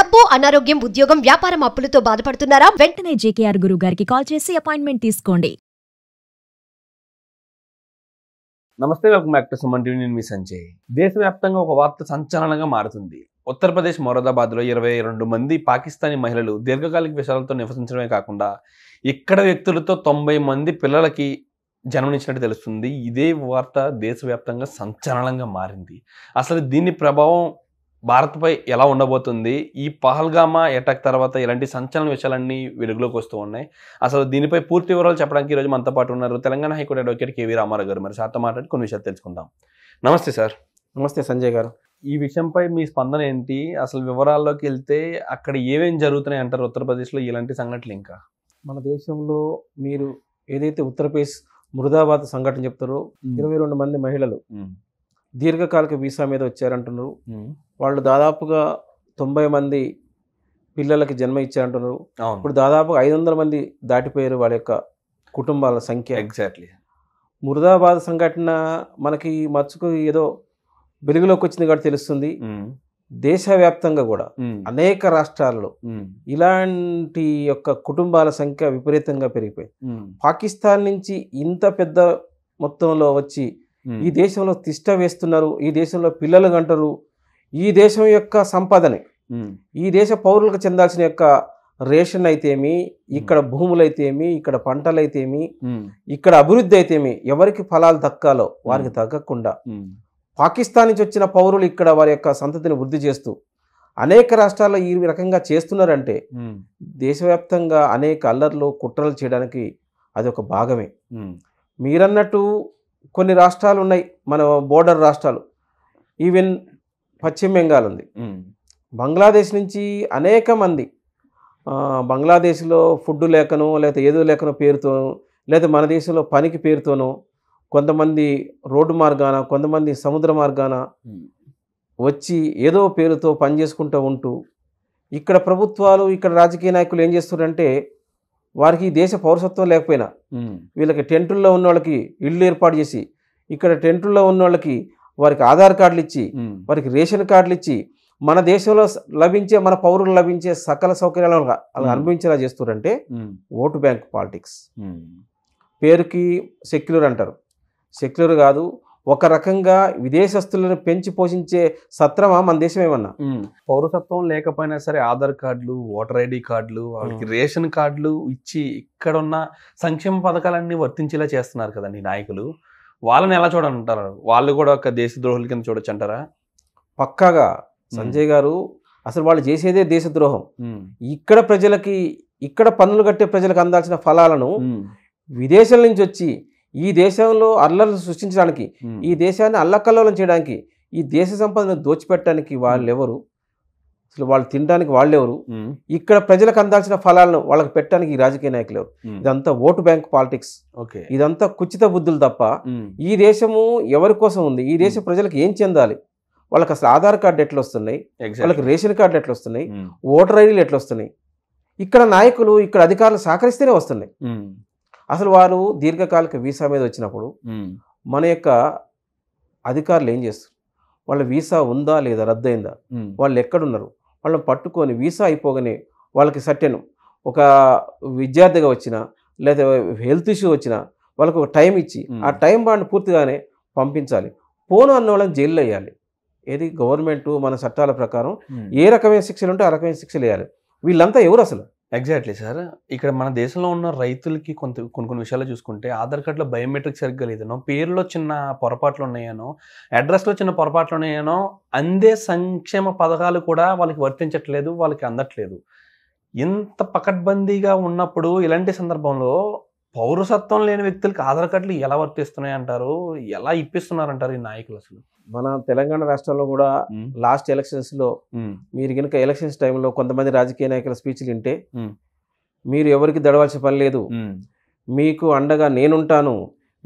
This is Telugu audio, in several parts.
డబ్బు, అనారోగ్యం, ఉద్యోగం, వ్యాపారం అప్పులతో బాధపడుతున్నారా? వెంటనే జేకేఆర్ గురువు గారికి కాల్ చేసి అపాయింట్మెంట్ తీసుకోండి. నమస్తే, welcome back to Suman TV. నేను మీ సంజయ్. దేశవ్యాప్తంగా ఒక వార్త సంచలనంగా మారుతుంది. ఉత్తరప్రదేశ్ మొరాదాబాద్లో 22 మంది పాకిస్తానీ మహిళలు దీర్ఘకాలిక విషయాలతో నివసించడమే కాకుండా ఇక్కడ వ్యక్తులతో 90 మంది పిల్లలకి జన్మనిచ్చినట్టు తెలుస్తుంది. ఇదే వార్త దేశవ్యాప్తంగా సంచలనంగా మారింది. అసలు దీని ప్రభావం భారత్పై ఎలా ఉండబోతుంది? ఈ పహల్గామా అటాక్ తర్వాత ఇలాంటి సంచలన విషయాలన్నీ వెలుగులోకి వస్తూ ఉన్నాయి. అసలు దీనిపై పూర్తి వివరాలు చెప్పడానికి ఈరోజు మనతో పాటు ఉన్నారు Telangana high court advocate KV Ramarao గారు. మరి సార్తో మాట్లాడి కొన్ని విషయాలు తెలుసుకుందాం. నమస్తే సార్. నమస్తే సంజయ్ గారు. ఈ విషయంపై మీ స్పందన ఏంటి? అసలు వివరాల్లోకి వెళ్తే అక్కడ ఏమేమి జరుగుతున్నాయి అంటారు ఉత్తరప్రదేశ్లో ఇలాంటి సంఘటనలు? ఇంకా మన దేశంలో మీరు ఏదైతే ఉత్తరప్రదేశ్ మురాదాబాద్ సంఘటన చెప్తారో 22 మంది మహిళలు దీర్ఘకాలిక వీసా మీద వచ్చారంటున్నారు. వాళ్ళు దాదాపుగా 90 మంది పిల్లలకి జన్మ ఇచ్చారంటున్నారు. ఇప్పుడు దాదాపుగా 500 మంది దాటిపోయారు వాళ్ళ యొక్క కుటుంబాల సంఖ్య. ఎగ్జాక్ట్లీ. మురాదాబాద్ సంఘటన మనకి మచ్చుకు ఏదో వెలుగులోకి వచ్చింది కాబట్టి తెలుస్తుంది. దేశవ్యాప్తంగా కూడా అనేక రాష్ట్రాల్లో ఇలాంటి యొక్క కుటుంబాల సంఖ్య విపరీతంగా పెరిగిపోయింది. పాకిస్తాన్ నుంచి ఇంత పెద్ద మొత్తంలో వచ్చి ఈ దేశంలో తిష్ట వేస్తున్నారు, ఈ దేశంలో పిల్లలు గంటరు, ఈ దేశం యొక్క సంపదని, ఈ దేశ పౌరులకు చెందాల్సిన యొక్క రేషన్ అయితేమి, ఇక్కడ భూములైతేమి, ఇక్కడ పంటలైతేమి, ఇక్కడ అభివృద్ధి అయితేమి ఎవరికి ఫలాలు దక్కాలో వారికి దక్కకుండా పాకిస్తాన్ నుంచి వచ్చిన పౌరులు ఇక్కడ వారి యొక్క సంతతిని వృద్ధి చేస్తూ అనేక రాష్ట్రాల్లో ఈ రకంగా చేస్తున్నారంటే దేశవ్యాప్తంగా అనేక అల్లర్లు కుట్రలు చేయడానికి అది ఒక భాగమే. మీరన్నట్టు కొన్ని రాష్ట్రాలు ఉన్నాయి, మన బోర్డర్ రాష్ట్రాలు. ఈవెన్ పశ్చిమ బెంగాల్ ఉంది. బంగ్లాదేశ్ నుంచి అనేక మంది బంగ్లాదేశ్లో ఫుడ్ లేకనో లేకపోతే ఏదో లేకనో పేరుతోనో లేదా మన దేశంలో పనికి పేరుతోనో కొంతమంది రోడ్డు మార్గాన కొంతమంది సముద్ర మార్గాన వచ్చి ఏదో పేరుతో పనిచేసుకుంటూ ఉంటూ ఇక్కడ ప్రభుత్వాలు ఇక్కడ రాజకీయ నాయకులు ఏం చేస్తున్నారంటే వారికి దేశ పౌరసత్వం లేకపోయినా వీళ్ళకి టెంటుల్లో ఉన్న వాళ్ళకి ఇళ్ళు ఏర్పాటు చేసి ఇక్కడ టెంటుల్లో ఉన్న వాళ్ళకి వారికి ఆధార్ కార్డులు ఇచ్చి వారికి రేషన్ కార్డులు ఇచ్చి మన దేశంలో లభించే మన పౌరులు లభించే సకల సౌకర్యాలు అలా అనుభవించేలా చేస్తున్నారంటే ఓటు బ్యాంక్ పాలిటిక్స్. పేరుకి సెక్యులర్ అంటారు, సెక్యులర్ కాదు. ఒక రకంగా విదేశస్తులను పెంచి పోషించే సత్రమా మన దేశం ఏమన్నా? పౌరసత్వం లేకపోయినా సరే ఆధార్ కార్డులు, ఓటర్ ఐడి కార్డులు, వాళ్ళకి రేషన్ కార్డులు ఇచ్చి ఇక్కడ ఉన్న సంక్షేమ పథకాలన్నీ వర్తించేలా చేస్తున్నారు కదండి నాయకులు. వాళ్ళని ఎలా చూడాలంటారు? వాళ్ళు కూడా ఒక దేశద్రోహుల కింద చూడొచ్చు అంటారా? పక్కాగా సంజయ్ గారు. అసలు వాళ్ళు చేసేదే దేశద్రోహం. ఇక్కడ ప్రజలకి, ఇక్కడ పన్నులు కట్టే ప్రజలకు అందాల్సిన ఫలాలను విదేశాల నుంచి వచ్చి ఈ దేశంలో అల్లర్లు సృష్టించడానికి, ఈ దేశాన్ని అల్లకల్లోలం చేయడానికి, ఈ దేశ సంపదను దోచిపెట్టడానికి వాళ్ళెవరు? అసలు వాళ్ళు తినడానికి వాళ్ళెవరు? ఇక్కడ ప్రజలకు అందాల్సిన ఫలాలను వాళ్ళకి పెట్టడానికి ఈ రాజకీయ నాయకులు ఎవరు? ఇదంతా ఓటు బ్యాంక్ పాలిటిక్స్. ఇదంతా కుచిత బుద్ధులు తప్ప ఈ దేశము ఎవరి కోసం ఉంది? ఈ దేశ ప్రజలకు ఏం చెందాలి? వాళ్ళకి అసలు ఆధార్ కార్డు ఎట్లా వస్తున్నాయి, వాళ్ళకి రేషన్ కార్డు ఎట్లా వస్తున్నాయి, ఓటర్ ఐడీలు ఎట్లా వస్తున్నాయి? ఇక్కడ నాయకులు, ఇక్కడ అధికారులు సహకరిస్తేనే వస్తున్నాయి. అసలు వారు దీర్ఘకాలిక వీసా మీద వచ్చినప్పుడు మన యొక్క అధికారులు ఏం చేస్తారు? వాళ్ళ వీసా ఉందా లేదా, రద్దయిందా, వాళ్ళు ఎక్కడున్నారు, వాళ్ళని పట్టుకొని వీసా అయిపోగానే వాళ్ళకి సర్టెన్ ఒక విద్యార్థిగా వచ్చినా లేదా హెల్త్ ఇష్యూ వచ్చినా వాళ్ళకి ఒక టైం ఇచ్చి ఆ టైం బాండ్ పూర్తిగానే పంపించాలి. పోను అన్న వాళ్ళని జైల్లో వేయాలి. ఏది గవర్నమెంట్ మన చట్టాల ప్రకారం ఏ రకమైన శిక్షలు ఉంటే ఆ రకమైన శిక్షలు వేయాలి. వీళ్ళంతా ఎవరు అసలు? Exactly sir. ఇక్కడ మన దేశంలో ఉన్న రైతులకి కొన్ని విషయాలు చూసుకుంటే ఆధార్ కార్డులో బయోమెట్రిక్ సరిగ్గా లేదనో, పేరులో చిన్న పొరపాట్లు ఉన్నాయనో, అడ్రస్లో చిన్న పొరపాట్లు ఉన్నాయనో అందే సంక్షేమ పథకాలు కూడా వాళ్ళకి వర్తించట్లేదు, వాళ్ళకి అందట్లేదు. ఇంత పకడ్బందీగా ఉన్నప్పుడు ఇలాంటి సందర్భంలో పౌరసత్వం లేని వ్యక్తులకు ఆధార్ కార్డులు ఎలా వర్తిస్తున్నాయి అంటారు? ఎలా ఇప్పిస్తున్నారంటారు ఈ నాయకులు? అసలు మన తెలంగాణ రాష్ట్రంలో కూడా లాస్ట్ ఎలక్షన్స్ లో మీరు కనుక ఎలక్షన్స్ టైంలో కొంతమంది రాజకీయ నాయకుల స్పీచ్లు వింటే మీరు ఎవరికి దడవాల్సిన పని లేదు, మీకు అండగా నేనుంటాను,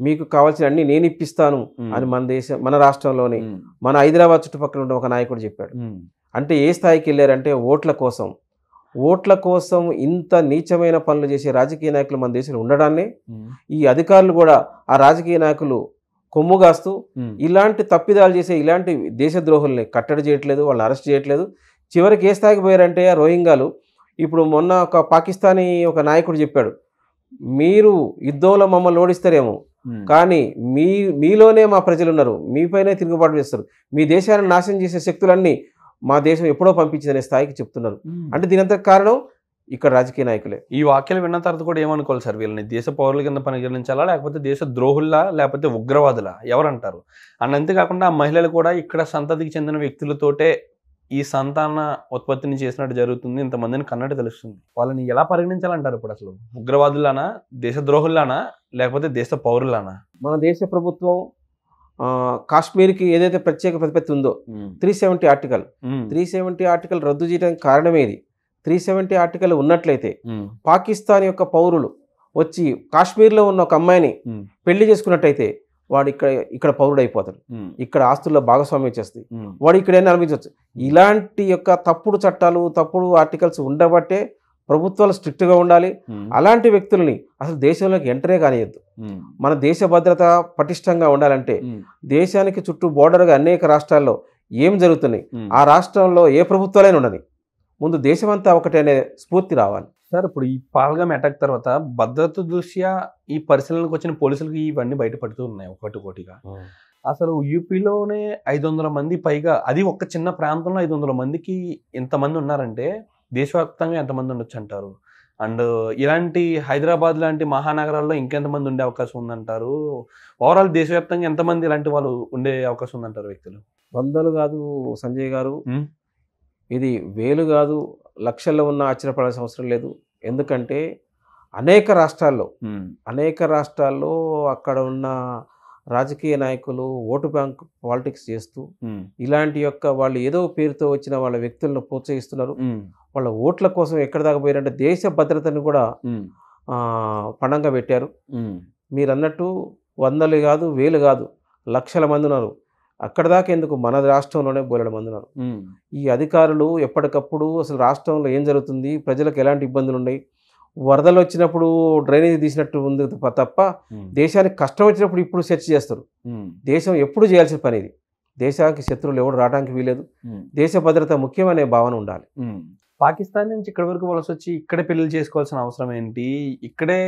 మీకు కావాల్సిన అన్ని నేను ఇప్పిస్తాను అని మన రాష్ట్రంలోని మన హైదరాబాద్ చుట్టుపక్కల ఉన్న ఒక నాయకుడు చెప్పాడు. అంటే ఏ స్థాయికి వెళ్ళారంటే ఓట్ల కోసం ఇంత నీచమైన పనులు చేసే రాజకీయ నాయకులు మన దేశంలో ఉండడాన్ని ఈ అధికారులు కూడా ఆ రాజకీయ నాయకులు కొమ్ముగాస్తూ ఇలాంటి తప్పిదాలు చేసే ఇలాంటి దేశద్రోహుల్ని కట్టడి చేయట్లేదు, వాళ్ళని అరెస్ట్ చేయట్లేదు, చివరికి ఏ స్థాయికి పోయారంటే ఆ రోహింగాలు, ఇప్పుడు మొన్న ఒక పాకిస్తానీ ఒక నాయకుడు చెప్పాడు, మీరు యుద్ధంలో మమ్మల్ని ఓడిస్తారేమో కానీ మీలోనే మా ప్రజలు ఉన్నారు, మీపైనే తిరుగుబాటు చేస్తారు, మీ దేశాన్ని నాశనం చేసే శక్తులన్నీ మా దేశం ఎప్పుడో పంపించిందనే స్థాయికి చెప్తున్నారు. అంటే దీనంతా కారణం ఇక్కడ రాజకీయ నాయకులే. ఈ వాక్యాలు విన్న తర్వాత కూడా ఏమనుకోవాలి సార్, వీళ్ళని దేశ పౌరుల కింద పరిగణించాలా లేకపోతే దేశ ద్రోహుల్లా లేకపోతే ఉగ్రవాదులా ఎవరంటారు? అండ్ అంతేకాకుండా ఆ మహిళలు కూడా ఇక్కడ సంతతికి చెందిన వ్యక్తులతోటే ఈ సంతాన ఉత్పత్తిని చేసినట్టు జరుగుతుంది, ఇంతమందిని కన్నట్టు తెలుస్తుంది. వాళ్ళని ఎలా పరిగణించాలంటారు ఇప్పుడు? అసలు ఉగ్రవాదులానా, దేశ ద్రోహుల్లానా, లేకపోతే దేశ పౌరులానా? మన దేశ ప్రభుత్వం కాశ్మీర్కి ఏదైతే ప్రత్యేక ప్రతిపత్తి ఉందో 370 ఆర్టికల్ 370 ఆర్టికల్ రద్దు చేయడానికి కారణమేది. 370 ఆర్టికల్ ఉన్నట్లయితే పాకిస్తాన్ యొక్క పౌరులు వచ్చి కాశ్మీర్లో ఉన్న ఒక అమ్మాయిని పెళ్లి చేసుకున్నట్టయితే వాడు ఇక్కడ పౌరుడు అయిపోతాడు, ఇక్కడ ఆస్తుల్లో భాగస్వామ్యం చేస్తుంది, వాడు ఇక్కడైనా అనిపించవచ్చు. ఇలాంటి యొక్క తప్పుడు చట్టాలు, తప్పుడు ఆర్టికల్స్ ఉండబట్టే ప్రభుత్వాలు స్ట్రిక్ట్గా ఉండాలి. అలాంటి వ్యక్తుల్ని అసలు దేశంలోకి ఎంటరే కానియద్దు. మన దేశ భద్రత పటిష్టంగా ఉండాలంటే దేశానికి చుట్టూ బోర్డర్గా అనేక రాష్ట్రాల్లో ఏం జరుగుతున్నాయి, ఆ రాష్ట్రంలో ఏ ప్రభుత్వాలైనా ఉండని, ముందు దేశమంతా ఒకటే అనే స్ఫూర్తి రావాలి. సార్ ఇప్పుడు ఈ పహల్గామ్ అటాక్ తర్వాత భద్రత దృష్ట్యా ఈ పరిశీలనకు వచ్చిన పోలీసులకి ఇవన్నీ బయటపడుతూ ఉన్నాయి ఒకటిగా. అసలు యూపీలోనే 500 మంది పైగా, అది ఒక చిన్న ప్రాంతంలో 500 మందికి ఇంతమంది ఉన్నారంటే దేశవ్యాప్తంగా ఎంతమంది ఉండొచ్చు అంటారు? అండ్ ఇలాంటి హైదరాబాద్ లాంటి మహానగరాల్లో ఇంకెంతమంది ఉండే అవకాశం ఉందంటారు? ఓవరాల్ దేశవ్యాప్తంగా ఎంతమంది ఇలాంటి వాళ్ళు ఉండే అవకాశం ఉందంటారు వ్యక్తులు? వందలు కాదు సంజయ్ గారు, ఇది వేలు కాదు, లక్షల్లో ఉన్న ఆశ్చర్యపడాల్సిన అవసరం లేదు. ఎందుకంటే అనేక రాష్ట్రాల్లో అక్కడ ఉన్న రాజకీయ నాయకులు ఓటు బ్యాంక్ పాలిటిక్స్ చేస్తూ ఇలాంటి యొక్క వాళ్ళు ఏదో పేరుతో వచ్చిన వాళ్ళ వ్యక్తులను ప్రోత్సహిస్తున్నారు. వాళ్ళ ఓట్ల కోసం ఎక్కడ దాకా పోయారంటే దేశ భద్రతను కూడా పణంగా పెట్టారు. మీరు అన్నట్టు వందలు కాదు, వేలు కాదు, లక్షల మంది ఉన్నారు. అక్కడ దాకా ఎందుకు, మన రాష్ట్రంలోనే బోలెడు మంది ఉన్నారు. ఈ అధికారులు ఎప్పటికప్పుడు అసలు రాష్ట్రంలో ఏం జరుగుతుంది, ప్రజలకు ఎలాంటి ఇబ్బందులు ఉన్నాయి, వరదలు వచ్చినప్పుడు డ్రైనేజ్ తీసినట్టు ఉంది తప్ప దేశానికి కష్టం వచ్చినప్పుడు ఇప్పుడు సెర్చ్ చేస్తారు. దేశం ఎప్పుడు చేయాల్సిన పని ఇది. దేశానికి శత్రువులు ఎవరు రావడానికి వీలేదు. దేశ భద్రత ముఖ్యమనే భావన ఉండాలి. పాకిస్తాన్ నుంచి ఇక్కడి వరకు వలస వచ్చి ఇక్కడే పెళ్లి చేసుకోవాల్సిన అవసరం ఏంటి, ఇక్కడే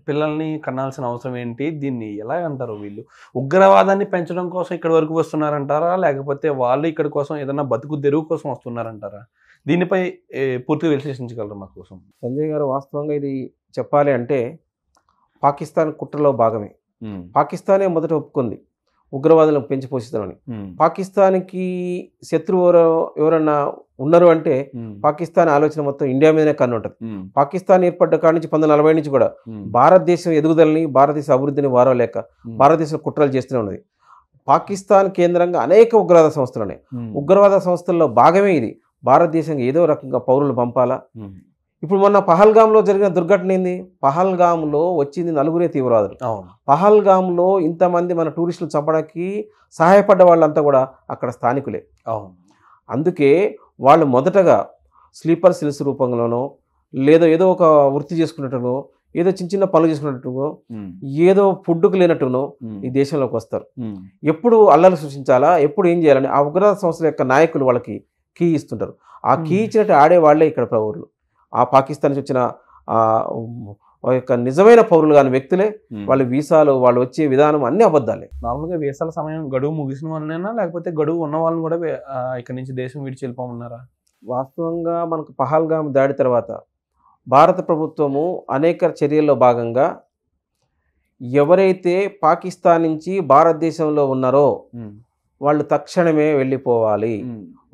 పిల్లల్ని కనాల్సిన అవసరం ఏంటి? దీన్ని ఎలా అంటారు? వీళ్ళు ఉగ్రవాదాన్ని పెంచడం కోసం ఇక్కడి వరకు వస్తున్నారంటారా, లేకపోతే వాళ్ళు ఇక్కడి కోసం ఏదైనా బతుకు తెరువు కోసం వస్తున్నారంటారా? దీనిపై పూర్తిగా విశ్లేషించగలరు మా కోసం? సంజయ్ గారు, వాస్తవంగా ఇది చెప్పాలి అంటే పాకిస్తాన్ కుట్రలో భాగమే. పాకిస్తానే మొదట ఒప్పుకుంది ఉగ్రవాదులను పెంచి పోషిస్తామని. పాకిస్తాన్కి శత్రువు ఎవరన్నా ఉన్నారు అంటే పాకిస్తాన్ ఆలోచన మొత్తం ఇండియా మీదనే కన్ను ఉంటుంది. పాకిస్తాన్ ఏర్పడ్డ కాడి నుంచి 1940 నుంచి కూడా భారతదేశం ఎదుగుదలని, భారతదేశ అభివృద్ధిని వారలేక భారతదేశం కుట్రలు చేస్తూనే ఉన్నది. పాకిస్తాన్ కేంద్రంగా అనేక ఉగ్రవాద సంస్థలు ఉన్నాయి. ఉగ్రవాద సంస్థల్లో భాగమే ఇది. భారతదేశంగా ఏదో రకంగా పౌరులు పంపాలా. ఇప్పుడు మొన్న పహల్గామ్లో జరిగిన దుర్ఘటన ఏంది? పహల్గామ్లో వచ్చింది 9 తీవ్రవాదులు. పహల్గామ్లో ఇంతమంది మన టూరిస్టులు చంపడానికి సహాయపడ్డ వాళ్ళంతా కూడా అక్కడ స్థానికులే. అందుకే వాళ్ళు మొదటగా స్లీపర్ సెల్స్ రూపంలోనో, ఏదో ఒక వృత్తి చేసుకున్నట్టునో, ఏదో చిన్న పనులు చేసుకున్నట్టునో, ఏదో ఫుడ్కు లేనట్టునో ఈ దేశంలోకి వస్తారు. ఎప్పుడు అల్లలు సృష్టించాలా, ఎప్పుడు ఏం చేయాలని ఆ ఉగ్రవాద సంస్థల యొక్క నాయకులు వాళ్ళకి కీ ఇస్తుంటారు. ఆ కీ ఇచ్చినట్టు ఆడే వాళ్లే ఇక్కడ పౌరులు. ఆ పాకిస్తాన్ నుంచి వచ్చిన యొక్క నిజమైన పౌరులు కాని వ్యక్తులే. వాళ్ళ వీసాలు, వాళ్ళు వచ్చే విధానం అన్ని అబద్ధాలే. నార్మల్గా వీసాల సమయం గడువు ముగిసిన వాళ్ళైనా, లేకపోతే గడువు ఉన్న వాళ్ళని కూడా ఇక్కడ నుంచి దేశం విడిచి వెళ్ళిపోమన్నారా? వాస్తవంగా మనకు పహల్గామ్ దాడి తర్వాత భారత ప్రభుత్వము అనేక చర్యల్లో భాగంగా ఎవరైతే పాకిస్తాన్ నుంచి భారతదేశంలో ఉన్నారో వాళ్ళు తక్షణమే వెళ్ళిపోవాలి.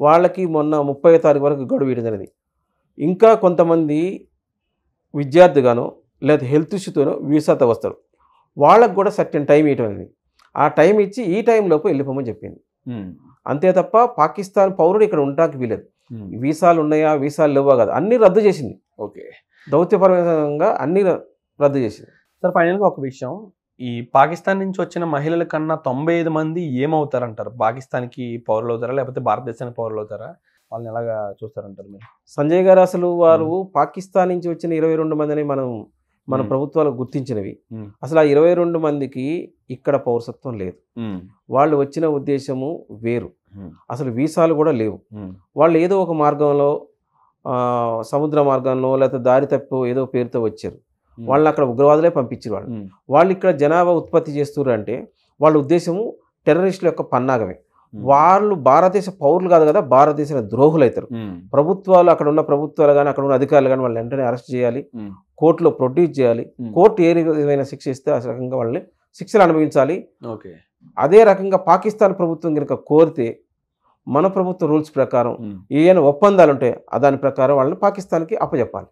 వాళ్ళకి మొన్న 30వ తారీఖు వరకు గడువు ఇవ్వడం జరిగింది. ఇంకా కొంతమంది విద్యార్థిగానో లేదా హెల్త్ ఇష్యూతోనో వీసాతో వస్తారు. వాళ్ళకు కూడా సర్టెన్ టైం ఇవ్వడం అనేది. ఆ టైం ఇచ్చి ఈ టైంలోపు వెళ్ళిపోమని చెప్పింది. అంతే తప్ప పాకిస్తాన్ పౌరుడు ఇక్కడ ఉండడానికి వీలేదు. వీసాలు ఉన్నాయా, వీసాలు లేవా కాదు, అన్ని రద్దు చేసింది. దౌత్యపరంగా అన్ని రద్దు చేసింది. సార్, ఫైనల్గా ఒక విషయం, ఈ పాకిస్తాన్ నుంచి వచ్చిన మహిళల కన్నా 95 మంది ఏమవుతారంటారు? పాకిస్తాన్కి పౌరులు అవుతారా, లేకపోతే భారతదేశానికి పౌరులు అవుతారా? వాళ్ళని ఎలాగా చూస్తారంటారు మీరు? సంజయ్ గారు, అసలు వారు పాకిస్తాన్ నుంచి వచ్చిన 22 మందిని మన ప్రభుత్వాలు గుర్తించినవి. అసలు ఆ 22 మందికి ఇక్కడ పౌరసత్వం లేదు. వాళ్ళు వచ్చిన ఉద్దేశము వేరు. అసలు వీసాలు కూడా లేవు. వాళ్ళు ఏదో ఒక మార్గంలో సముద్ర మార్గంలో లేకపోతే దారి తప్పు ఏదో పేరుతో వచ్చారు. వాళ్ళని అక్కడ ఉగ్రవాదులే పంపించారు. వాళ్ళు ఇక్కడ జనాభా ఉత్పత్తి చేస్తున్నారు అంటే వాళ్ళ ఉద్దేశము టెర్రరిస్టుల యొక్క పన్నాగమే. వాళ్ళు భారతదేశ పౌరులు కాదు కదా, భారతదేశ ద్రోహులు అవుతారు. ప్రభుత్వాలు అక్కడ ఉన్న ప్రభుత్వాలు కానీ అక్కడ ఉన్న అధికారులు కానీ వాళ్ళని వెంటనే అరెస్ట్ చేయాలి, కోర్టులో ప్రొడ్యూస్ చేయాలి. కోర్టు ఏ విధమైన శిక్ష ఇస్తే ఆ రకంగా వాళ్ళని శిక్షలు అనుభవించాలి. అదే రకంగా పాకిస్తాన్ ప్రభుత్వం కనుక కోరితే మన ప్రభుత్వ రూల్స్ ప్రకారం ఏమైనా ఒప్పందాలు ఉంటే దాని ప్రకారం వాళ్ళని పాకిస్తాన్కి అప్పచెప్పాలి.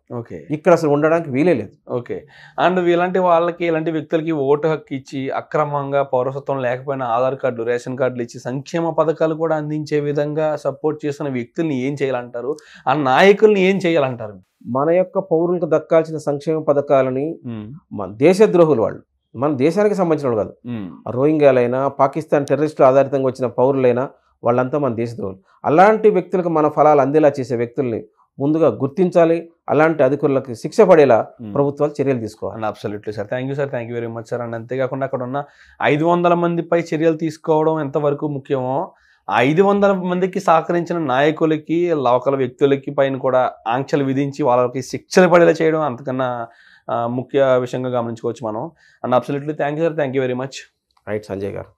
ఇక్కడ అసలు ఉండడానికి వీలే లేదు. అండ్ ఇలాంటి వాళ్ళకి ఇలాంటి వ్యక్తులకి ఓటు హక్కు ఇచ్చి అక్రమంగా పౌరసత్వం లేకపోయినా ఆధార్ కార్డు రేషన్ కార్డులు ఇచ్చి సంక్షేమ పథకాలు కూడా అందించే విధంగా సపోర్ట్ చేస్తున్న వ్యక్తుల్ని ఏం చేయాలంటారు? ఆ నాయకుల్ని ఏం చేయాలంటారు? మన యొక్క పౌరులకు దక్కాల్సిన సంక్షేమ పథకాలని మన దేశద్రోహులు వాళ్ళు, మన దేశానికి సంబంధించిన వాళ్ళు కాదు. రోహింగ్యాలైనా పాకిస్తాన్ టెర్రరిస్టులు ఆధారితంగా వచ్చిన పౌరులైనా వాళ్ళంతా మన దేశద్రోహులు. అలాంటి వ్యక్తులకు మన ఫలాలు అందేలా చేసే వ్యక్తుల్ని ముందుగా గుర్తించాలి. అలాంటి అధికారులకు శిక్ష పడేలా ప్రభుత్వాలు చర్యలు తీసుకోవాలి. Absolutely sir, thank you sir, thank you very much sir. And అంతేకాకుండా అక్కడ ఉన్న 500 మందిపై చర్యలు తీసుకోవడం ఎంతవరకు ముఖ్యమో 500 మందికి సహకరించిన నాయకులకి లోకల్ వ్యక్తులకి పైన కూడా ఆంక్షలు విధించి వాళ్ళకి శిక్షలు పడేలా చేయడం అంతకన్నా ముఖ్య విషయంగా గమనించుకోవచ్చు మనం. And absolutely thank you sir, thank you very much. Right Sanjay గారు.